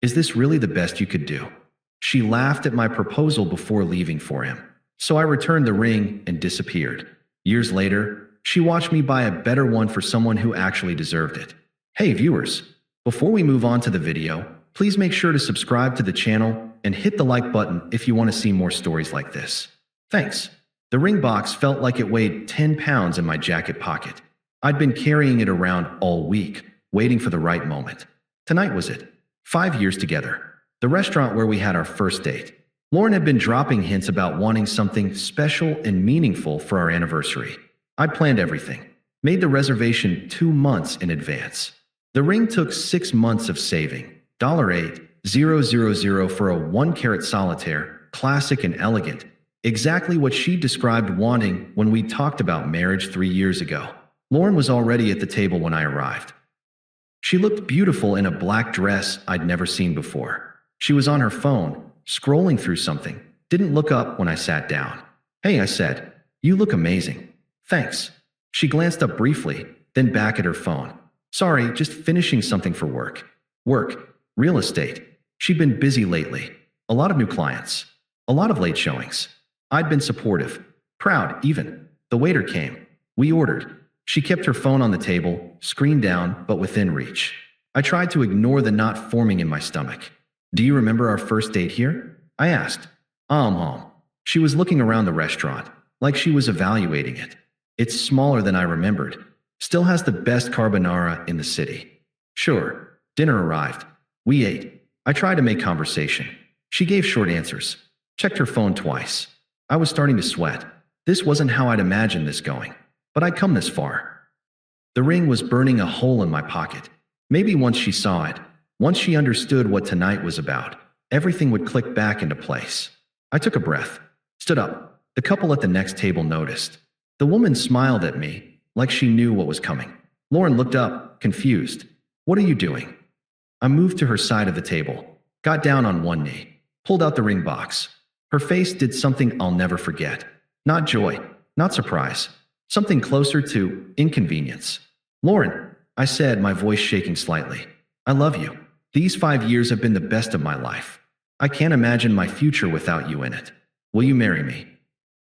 Is this really the best you could do? She laughed at my proposal before leaving for him. So I returned the ring and disappeared. Years later, she watched me buy a better one for someone who actually deserved it. Hey viewers, before we move on to the video, please make sure to subscribe to the channel and hit the like button if you want to see more stories like this. Thanks. The ring box felt like it weighed 10 pounds in my jacket pocket. I'd been carrying it around all week, waiting for the right moment. Tonight was it. 5 years together. The restaurant where we had our first date. Lauren had been dropping hints about wanting something special and meaningful for our anniversary. I planned everything. Made the reservation 2 months in advance. The ring took 6 months of saving. $8,000 for a 1-carat solitaire, classic and elegant. Exactly what she described wanting when we talked about marriage 3 years ago. Lauren was already at the table when I arrived. She looked beautiful in a black dress I'd never seen before. She was on her phone, scrolling through something. Didn't look up when I sat down. Hey, I said. You look amazing. Thanks. She glanced up briefly, then back at her phone. Sorry, just finishing something for work. Work. Real estate. She'd been busy lately. A lot of new clients. A lot of late showings. I'd been supportive. Proud, even. The waiter came. We ordered. She kept her phone on the table, screen down, but within reach. I tried to ignore the knot forming in my stomach. Do you remember our first date here? I asked. She was looking around the restaurant, like she was evaluating it. It's smaller than I remembered. Still has the best carbonara in the city. Sure. Dinner arrived. We ate. I tried to make conversation. She gave short answers. Checked her phone twice. I was starting to sweat. This wasn't how I'd imagined this going. But I'd come this far. The ring was burning a hole in my pocket. Maybe once she saw it, once she understood what tonight was about, everything would click back into place. I took a breath, stood up. The couple at the next table noticed. The woman smiled at me, like she knew what was coming. Lauren looked up, confused. What are you doing? I moved to her side of the table, got down on one knee, pulled out the ring box. Her face did something I'll never forget. Not joy, not surprise. Something closer to inconvenience. Lauren, I said, my voice shaking slightly. I love you. These 5 years have been the best of my life. I can't imagine my future without you in it. Will you marry me?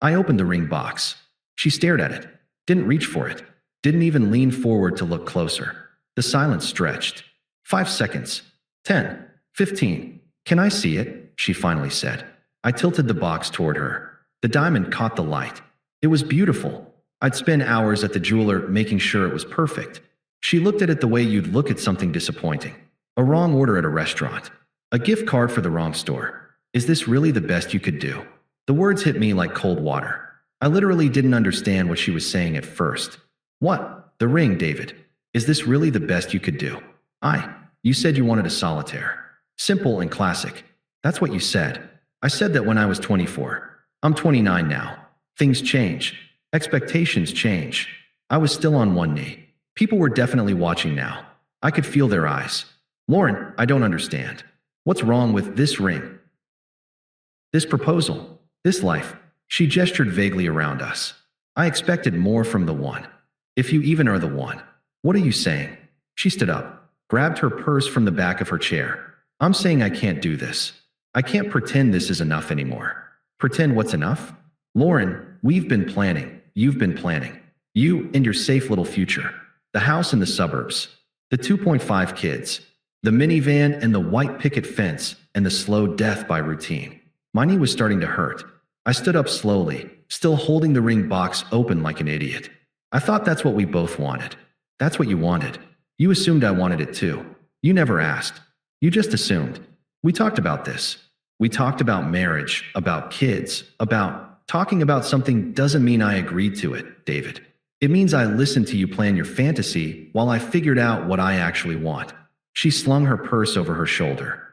I opened the ring box. She stared at it. Didn't reach for it. Didn't even lean forward to look closer. The silence stretched. 5 seconds. 10. 15. Can I see it? She finally said. I tilted the box toward her. The diamond caught the light. It was beautiful. I'd spend hours at the jeweler making sure it was perfect. She looked at it the way you'd look at something disappointing. A wrong order at a restaurant. A gift card for the wrong store. Is this really the best you could do? The words hit me like cold water. I literally didn't understand what she was saying at first. What? The ring, David. Is this really the best you could do? You said you wanted a solitaire. Simple and classic. That's what you said. I said that when I was 24. I'm 29 now. Things change. Expectations change. I was still on one knee. People were definitely watching now. I could feel their eyes. Lauren, I don't understand. What's wrong with this ring? This proposal? This life? She gestured vaguely around us. I expected more from the one. If you even are the one. What are you saying? She stood up, grabbed her purse from the back of her chair. I'm saying I can't do this. I can't pretend this is enough anymore. Pretend what's enough? Lauren, we've been planning. You've been planning. You and your safe little future. The house in the suburbs. The 2.5 kids. The minivan and the white picket fence and the slow death by routine. My knee was starting to hurt. I stood up slowly, still holding the ring box open like an idiot. I thought that's what we both wanted. That's what you wanted. You assumed I wanted it too. You never asked. You just assumed. We talked about this. We talked about marriage, about kids, about talking about something doesn't mean I agreed to it, David. It means I listened to you plan your fantasy while I figured out what I actually want. She slung her purse over her shoulder.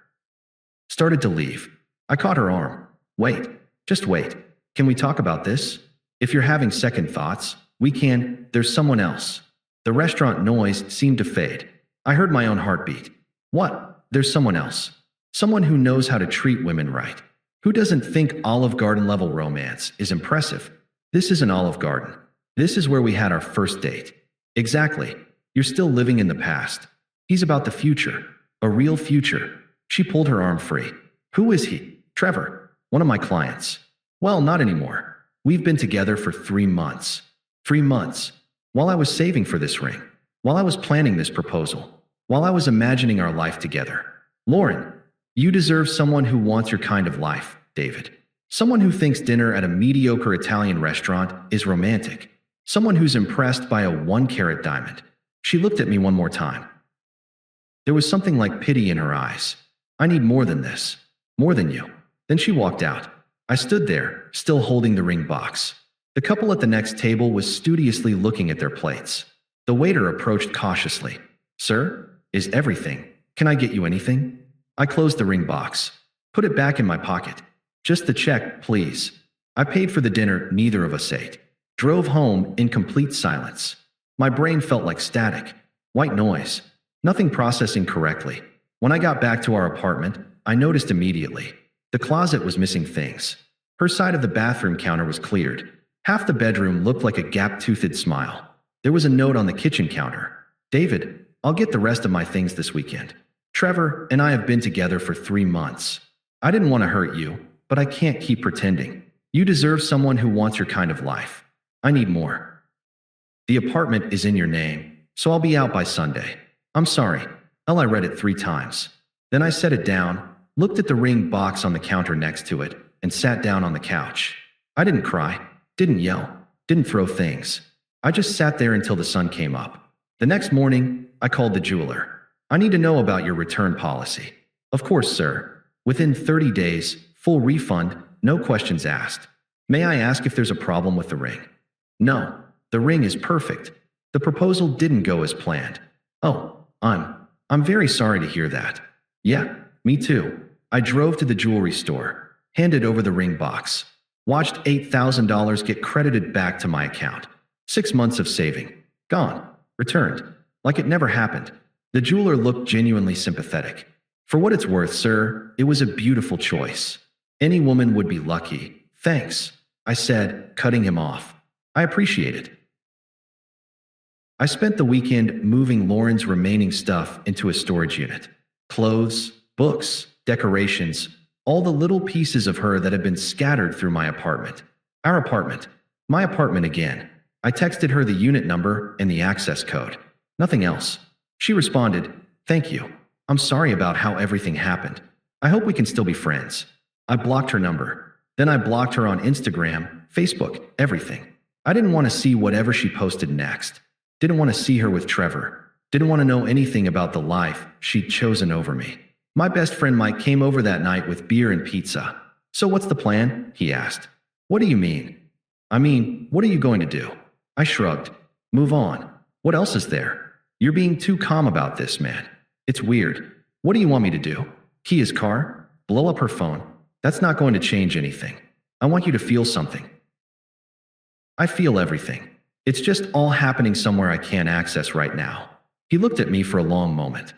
Started to leave. I caught her arm. Wait. Just wait. Can we talk about this? If you're having second thoughts, we can. There's someone else. The restaurant noise seemed to fade. I heard my own heartbeat. What? There's someone else. Someone who knows how to treat women right. Who doesn't think Olive Garden level romance is impressive? This isn't Olive Garden. This is where we had our first date. Exactly. You're still living in the past. He's about the future. A real future. She pulled her arm free. Who is he? Trevor. One of my clients. Well, not anymore. We've been together for 3 months. 3 months. While I was saving for this ring. While I was planning this proposal. While I was imagining our life together. Lauren, you deserve someone who wants your kind of life, David. Someone who thinks dinner at a mediocre Italian restaurant is romantic. Someone who's impressed by a 1-carat diamond. She looked at me one more time. There was something like pity in her eyes. I need more than this. More than you. Then she walked out. I stood there, still holding the ring box. The couple at the next table was studiously looking at their plates. The waiter approached cautiously. Sir, is everything? Can I get you anything? I closed the ring box. Put it back in my pocket. Just the check, please. I paid for the dinner neither of us ate. Drove home in complete silence. My brain felt like static. White noise. Nothing processing correctly. When I got back to our apartment, I noticed immediately. The closet was missing things. Her side of the bathroom counter was cleared. Half the bedroom looked like a gap-toothed smile. There was a note on the kitchen counter. David, I'll get the rest of my things this weekend. Trevor and I have been together for 3 months. I didn't want to hurt you, but I can't keep pretending. You deserve someone who wants your kind of life. I need more. The apartment is in your name, so I'll be out by Sunday. I'm sorry. I read it 3 times. Then I set it down, looked at the ring box on the counter next to it, and sat down on the couch. I didn't cry, didn't yell, didn't throw things. I just sat there until the sun came up. The next morning, I called the jeweler. I need to know about your return policy. Of course, sir. Within 30 days, full refund, no questions asked. May I ask if there's a problem with the ring? No, the ring is perfect. The proposal didn't go as planned. Oh, I'm very sorry to hear that. Yeah, me too. I drove to the jewelry store, handed over the ring box, watched $8,000 get credited back to my account. 6 months of saving. Gone. Returned. Like it never happened. The jeweler looked genuinely sympathetic. For what it's worth, sir, it was a beautiful choice. Any woman would be lucky. Thanks, I said, cutting him off. I appreciate it. I spent the weekend moving Lauren's remaining stuff into a storage unit. Clothes, books, decorations, all the little pieces of her that had been scattered through my apartment. Our apartment. My apartment again. I texted her the unit number and the access code. Nothing else. She responded, "Thank you. I'm sorry about how everything happened. I hope we can still be friends." I blocked her number. Then I blocked her on Instagram, Facebook, everything. I didn't want to see whatever she posted next. Didn't want to see her with Trevor. Didn't want to know anything about the life she'd chosen over me. My best friend Mike came over that night with beer and pizza. "So what's the plan?" he asked. "What do you mean?" "I mean, what are you going to do?" I shrugged. "Move on. What else is there? You're being too calm about this, man. It's weird. What do you want me to do? Key his car? Blow up her phone? That's not going to change anything. I want you to feel something." I feel everything. It's just all happening somewhere I can't access right now. He looked at me for a long moment.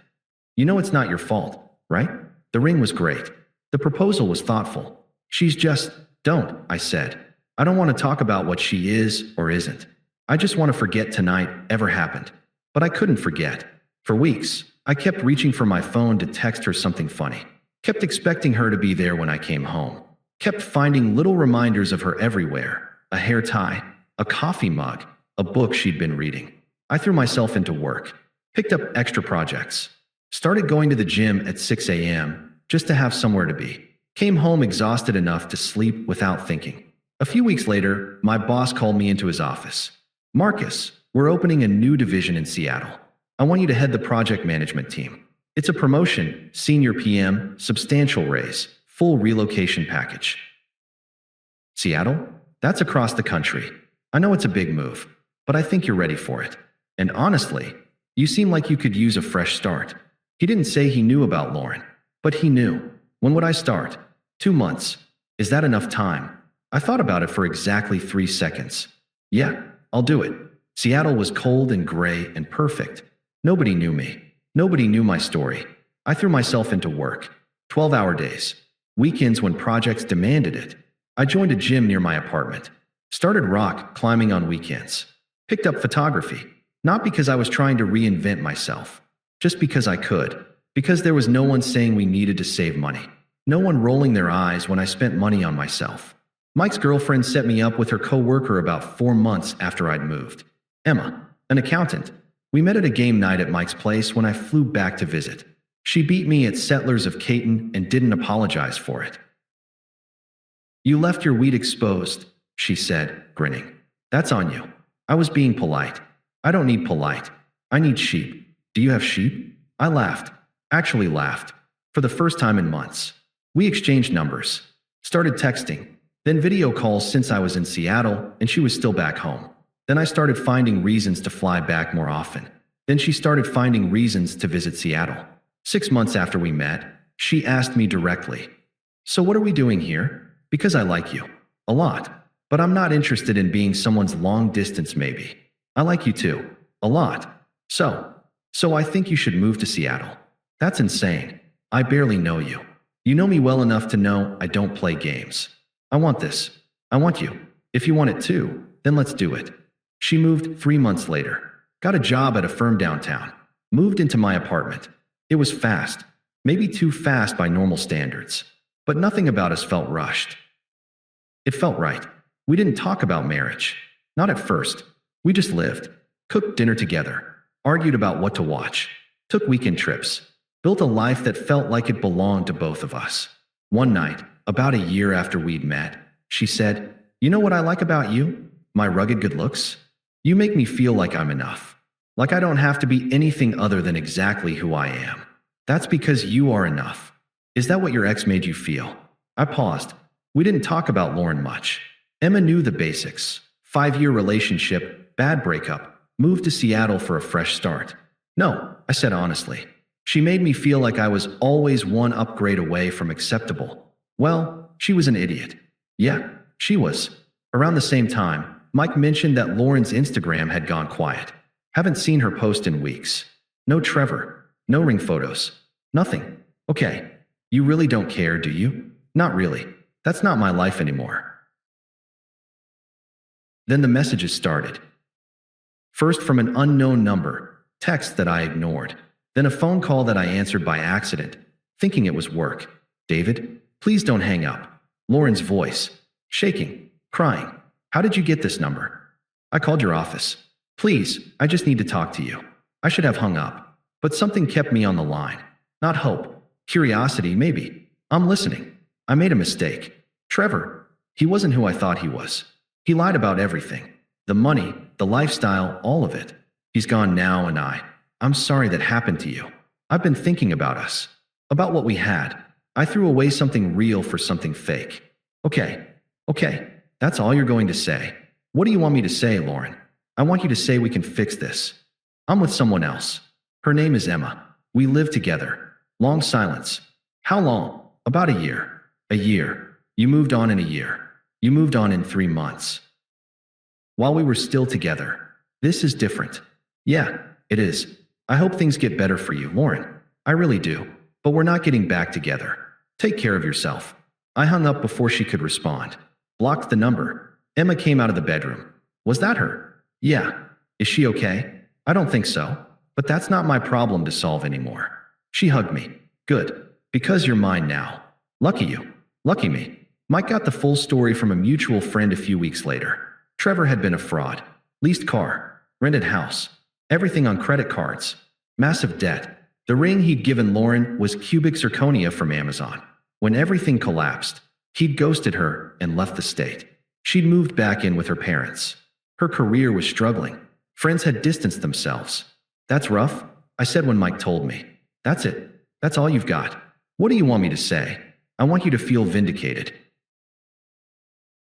"You know it's not your fault, right? The ring was great. The proposal was thoughtful. She's just, don't," I said. "I don't want to talk about what she is or isn't. I just want to forget tonight ever happened." But I couldn't forget. For weeks, I kept reaching for my phone to text her something funny. Kept expecting her to be there when I came home. Kept finding little reminders of her everywhere. A hair tie, a coffee mug, a book she'd been reading. I threw myself into work. Picked up extra projects. Started going to the gym at 6 a.m. just to have somewhere to be. Came home exhausted enough to sleep without thinking. A few weeks later, my boss called me into his office. "Marcus, we're opening a new division in Seattle. I want you to head the project management team. It's a promotion, senior PM, substantial raise, full relocation package." Seattle? That's across the country. I know it's a big move, but I think you're ready for it. And honestly, you seem like you could use a fresh start. He didn't say he knew about Lauren, but he knew. When would I start? 2 months. Is that enough time? I thought about it for exactly 3 seconds. Yeah, I'll do it. Seattle was cold and gray and perfect. Nobody knew me. Nobody knew my story. I threw myself into work. 12-hour days. Weekends when projects demanded it. I joined a gym near my apartment. Started rock climbing on weekends. Picked up photography. Not because I was trying to reinvent myself. Just because I could. Because there was no one saying we needed to save money. No one rolling their eyes when I spent money on myself. Mike's girlfriend set me up with her co-worker about 4 months after I'd moved. Emma, an accountant. We met at a game night at Mike's place when I flew back to visit. She beat me at Settlers of Catan and didn't apologize for it. You left your wheat exposed, she said, grinning. That's on you. I was being polite. I don't need polite. I need sheep. Do you have sheep? I laughed. Actually laughed. For the first time in months. We exchanged numbers. Started texting. Then video calls since I was in Seattle and she was still back home. Then I started finding reasons to fly back more often. Then she started finding reasons to visit Seattle. 6 months after we met, she asked me directly, "So what are we doing here? Because I like you. A lot. But I'm not interested in being someone's long distance maybe. I like you too. A lot. So I think you should move to Seattle." That's insane. I barely know you. You know me well enough to know I don't play games. I want this. I want you. If you want it too, then let's do it. She moved 3 months later. Got a job at a firm downtown. Moved into my apartment. It was fast. Maybe too fast by normal standards. But nothing about us felt rushed. It felt right. We didn't talk about marriage. Not at first. We just lived. Cooked dinner together. Argued about what to watch. Took weekend trips. Built a life that felt like it belonged to both of us. One night, about a year after we'd met, she said, "You know what I like about you? My rugged good looks? You make me feel like I'm enough. Like I don't have to be anything other than exactly who I am. That's because you are enough. Is that what your ex made you feel?" I paused. We didn't talk about Lauren much. Emma knew the basics. 5-year relationship, bad breakup, moved to Seattle for a fresh start. No, I said honestly. She made me feel like I was always one upgrade away from acceptable. Well, she was an idiot. Yeah, she was. Around the same time, Mike mentioned that Lauren's Instagram had gone quiet. Haven't seen her post in weeks. No Trevor. No ring photos. Nothing. Okay. You really don't care, do you? Not really. That's not my life anymore. Then the messages started. First from an unknown number, text that I ignored. Then a phone call that I answered by accident, thinking it was work. "David, please don't hang up." Lauren's voice. Shaking. Crying. "How did you get this number?" "I called your office. Please, I just need to talk to you." I should have hung up. But something kept me on the line. Not hope. Curiosity, maybe. I'm listening. I made a mistake. Trevor. He wasn't who I thought he was. He lied about everything. The money, the lifestyle, all of it. He's gone now and I'm sorry that happened to you. I've been thinking about us. About what we had. I threw away something real for something fake. Okay. That's all you're going to say. What do you want me to say, Lauren? I want you to say we can fix this. I'm with someone else. Her name is Emma. We live together. Long silence. How long? About a year. A year. You moved on in a year. You moved on in 3 months. While we were still together. This is different. Yeah, it is. I hope things get better for you, Lauren. I really do. But we're not getting back together. Take care of yourself. I hung up before she could respond. Blocked the number. Emma came out of the bedroom. Was that her? Yeah. Is she okay? I don't think so. But that's not my problem to solve anymore. She hugged me. Good. Because you're mine now. Lucky you. Lucky me. Mike got the full story from a mutual friend a few weeks later. Trevor had been a fraud. Leased car. Rented house. Everything on credit cards. Massive debt. The ring he'd given Lauren was cubic zirconia from Amazon. When everything collapsed, he'd ghosted her and left the state. She'd moved back in with her parents. Her career was struggling. Friends had distanced themselves. That's rough, I said when Mike told me. That's it. That's all you've got. What do you want me to say? I want you to feel vindicated.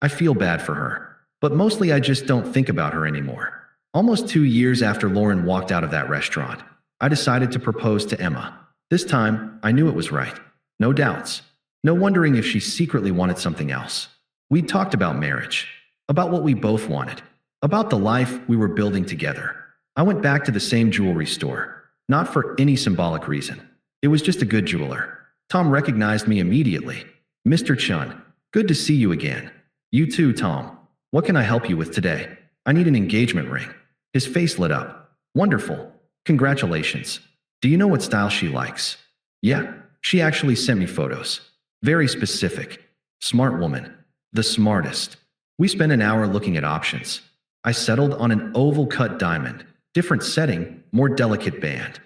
I feel bad for her. But mostly I just don't think about her anymore. Almost 2 years after Lauren walked out of that restaurant, I decided to propose to Emma. This time, I knew it was right. No doubts. No wondering if she secretly wanted something else. We'd talked about marriage. About what we both wanted. About the life we were building together. I went back to the same jewelry store. Not for any symbolic reason. It was just a good jeweler. Tom recognized me immediately. "Mr. Chun, good to see you again." "You too, Tom. What can I help you with today?" "I need an engagement ring." His face lit up. "Wonderful. Congratulations. Do you know what style she likes?" Yeah, she actually sent me photos. Very specific. Smart woman. The smartest. We spent an hour looking at options. I settled on an oval-cut diamond. Different setting, more delicate band.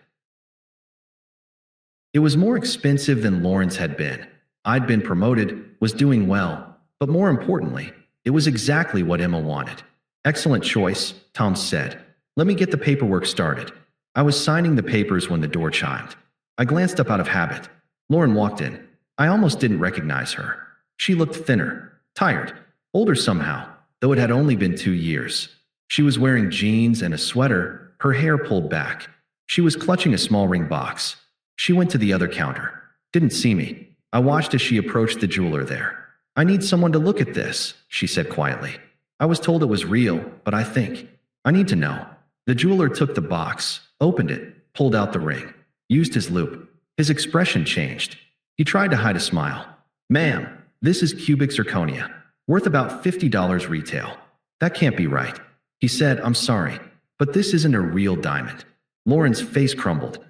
It was more expensive than Lauren's had been. I'd been promoted, was doing well, but more importantly, it was exactly what Emma wanted. Excellent choice, Tom said. Let me get the paperwork started. I was signing the papers when the door chimed. I glanced up out of habit. Lauren walked in. I almost didn't recognize her. She looked thinner, tired, older somehow, though it had only been 2 years. She was wearing jeans and a sweater, her hair pulled back. She was clutching a small ring box. She went to the other counter. Didn't see me. I watched as she approached the jeweler there. I need someone to look at this, she said quietly. I was told it was real, but I need to know. The jeweler took the box, opened it, pulled out the ring, used his loupe. His expression changed. He tried to hide a smile. Ma'am, this is cubic zirconia, worth about $50 retail. That can't be right. He said, I'm sorry, but this isn't a real diamond. Lauren's face crumbled.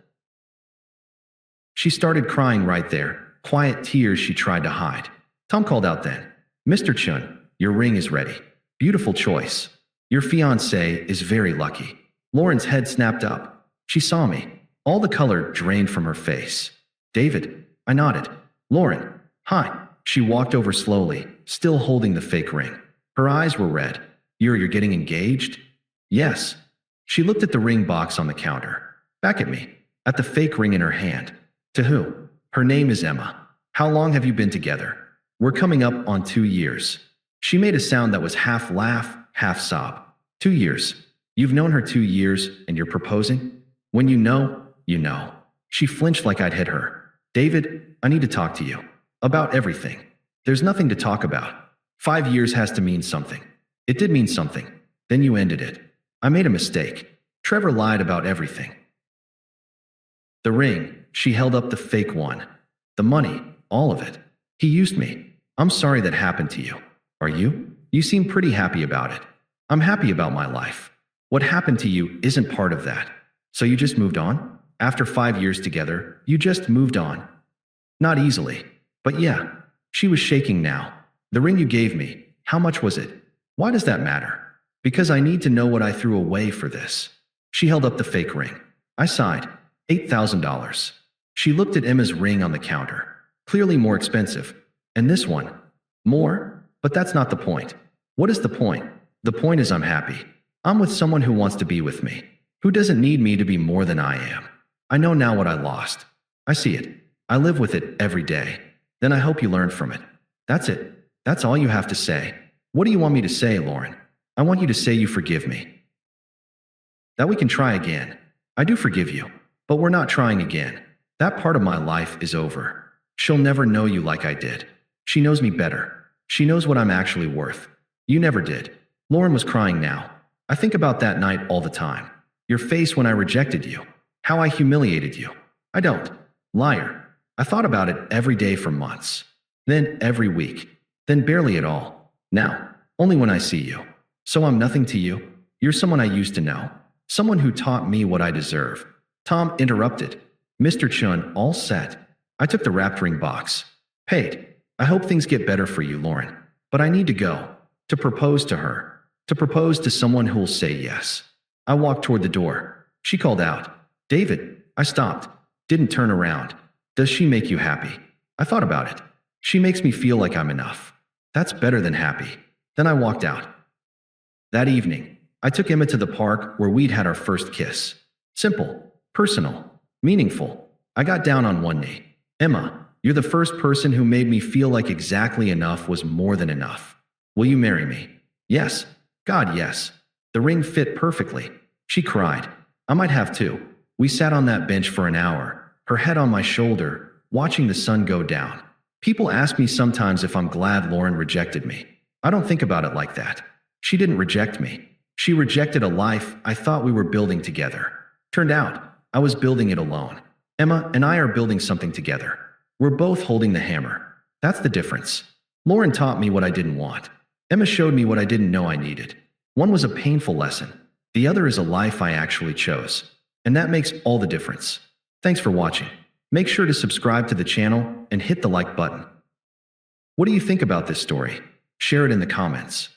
She started crying right there, quiet tears she tried to hide. Tom called out then, Mr. Chun, your ring is ready. Beautiful choice. Your fiancé is very lucky. Lauren's head snapped up. She saw me. All the color drained from her face. David, I nodded. Lauren, hi. She walked over slowly, still holding the fake ring. Her eyes were red. You're getting engaged? Yes. She looked at the ring box on the counter. Back at me. At the fake ring in her hand. To who? Her name is Emma. How long have you been together? We're coming up on 2 years. She made a sound that was half laugh, half sob. 2 years. You've known her 2 years, and you're proposing? When you know, you know. She flinched like I'd hit her. David, I need to talk to you. About everything. There's nothing to talk about. 5 years has to mean something. It did mean something. Then you ended it. I made a mistake. Trevor lied about everything. The ring, she held up the fake one. The money, all of it. He used me. I'm sorry that happened to you. Are you? You seem pretty happy about it. I'm happy about my life. What happened to you isn't part of that. So you just moved on? After 5 years together, you just moved on? Not easily. But yeah, she was shaking now. The ring you gave me, how much was it? Why does that matter? Because I need to know what I threw away for this. She held up the fake ring. I sighed. $8,000. She looked at Emma's ring on the counter. Clearly more expensive. And this one? More? But that's not the point. What is the point? The point is I'm happy. I'm with someone who wants to be with me. Who doesn't need me to be more than I am. I know now what I lost. I see it. I live with it every day. Then I hope you learn from it. That's it. That's all you have to say. What do you want me to say, Lauren? I want you to say you forgive me. That we can try again. I do forgive you. But we're not trying again. That part of my life is over. She'll never know you like I did. She knows me better. She knows what I'm actually worth. You never did. Lauren was crying now. I think about that night all the time. Your face when I rejected you. How I humiliated you. I don't. Liar. I thought about it every day for months. Then every week. Then barely at all. Now, only when I see you. So I'm nothing to you? You're someone I used to know. Someone who taught me what I deserve. Tom interrupted. Mr. Chun, all set. I took the wrapped ring box. Paid. I hope things get better for you, Lauren. But I need to go. To propose to her. To propose to someone who'll say yes. I walked toward the door. She called out. David. I stopped. Didn't turn around. Does she make you happy? I thought about it. She makes me feel like I'm enough. That's better than happy. Then I walked out. That evening, I took Emma to the park where we'd had our first kiss. Simple. Personal. Meaningful. I got down on one knee. Emma, you're the first person who made me feel like exactly enough was more than enough. Will you marry me? Yes. God, yes. The ring fit perfectly. She cried. I might have to. We sat on that bench for an hour, her head on my shoulder, watching the sun go down. People ask me sometimes if I'm glad Lauren rejected me. I don't think about it like that. She didn't reject me. She rejected a life I thought we were building together. Turned out, I was building it alone. Emma and I are building something together. We're both holding the hammer. That's the difference. Lauren taught me what I didn't want. Emma showed me what I didn't know I needed. One was a painful lesson. The other is a life I actually chose. And that makes all the difference. Thanks for watching. Make sure to subscribe to the channel and hit the like button. What do you think about this story? Share it in the comments.